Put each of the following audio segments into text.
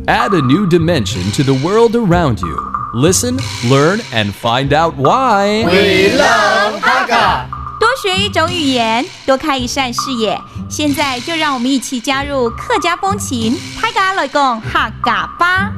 Add a new dimension to the world around you. Listen, learn, and find out why. We love Hakka. 多学一种语言，多开一扇视野。现在就让我们一起加入客家风情，大家来讲客家吧。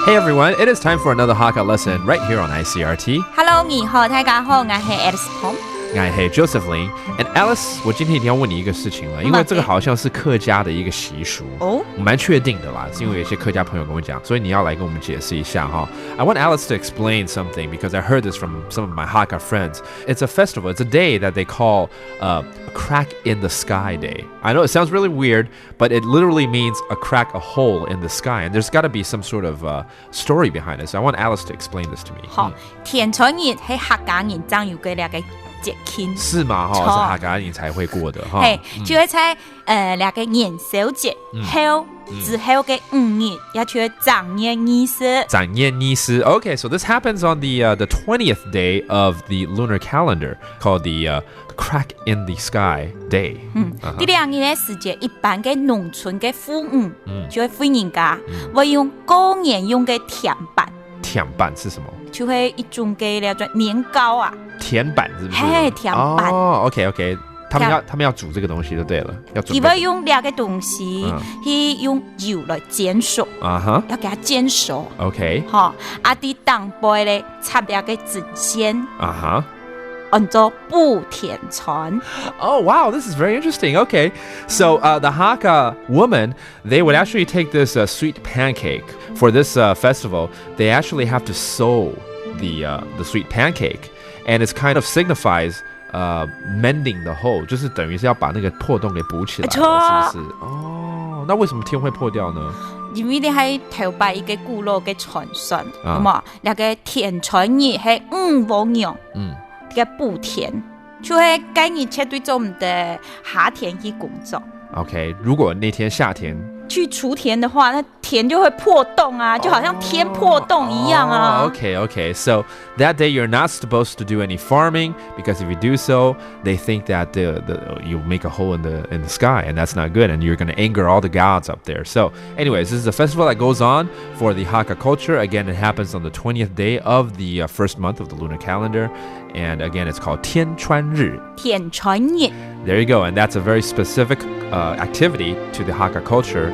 Hey everyone, it is time for another Hakka lesson right here on ICRT. Hello， 你好，大家好，我是 Alice Tom。Hey Josephine and Alice， 我今天一定要问你一个事情了，因为这个好像是客家的一个习俗我蛮确定的啦，是因为有些客家朋友跟我讲，所以你要来跟我们解释一下哈。I want Alice to explain something because I heard this from some of my Hakka friends. It's a festival. It's a day that they call a crack in the sky day. I know it sounds really weird, but it literally means a crack a hole in the sky, and there's got to be some sort of story behind it. So I want Alice to explain this to me. 好，天才日係客家人爭要嘅兩個節慶，是嗎？哈，是客家人才會過的哈。係，就係在兩個元宵節後之後嘅5日，也就係正月20。正月20 Okay, so this happens on the 20th day of the lunar calendar, called the crack in the sky day. 呢兩日嘅時節，一般嘅農村嘅婦女就係婦人家會用過年用嘅甜板。甜板是什麼？就係一種嘅叫做年糕啊。甜板是不是？嘿，甜板。哦 ，OK， 他們要煮這個東西就對了，要準備。佢會用兩個東西，去用油來煎熟。要給它煎熟。OK。好，啲當杯咧插兩個針線。on 做布田船。Oh, wow, this is very interesting. Okay, so the Hakka woman, they would actually take this sweet pancake for this festival. They actually have to sew the sweet pancake, and it kind of signifies mending the hole， 就是等於是要把那個破洞給補起來，是不是？哦，那為什麼天會破掉呢？因為你係頭擺一個古老嘅傳說，咁嘛，那個田船日係5黃羊。嘅布田，就係該日切對做我們的夏天去工作。OK， 如果那天夏天去锄田的話，那田就會破洞啊，就好像天破洞一樣啊。Okay, so that day you're not supposed to do any farming because if you do so, they think that you make a hole in the sky and that's not good and you're going to anger all the gods up there. So, anyways, this is a festival that goes on for the Hakka culture. Again, it happens on the 20th day of the first month of the lunar calendar, and again, it's called 天穿日. 天穿日. There you go, and that's a very specific activity to the Hakka culture,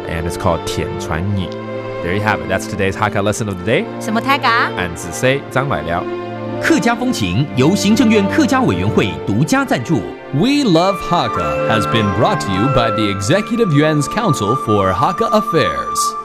and it's called 天穿日. There you have it. That's today's Hakka lesson of the day. 什麼泰嘎？俺子 say 張來了。客家風情由行政院客家委員會獨家贊助。We Love Hakka has been brought to you by the Executive Yuan's Council for Hakka Affairs.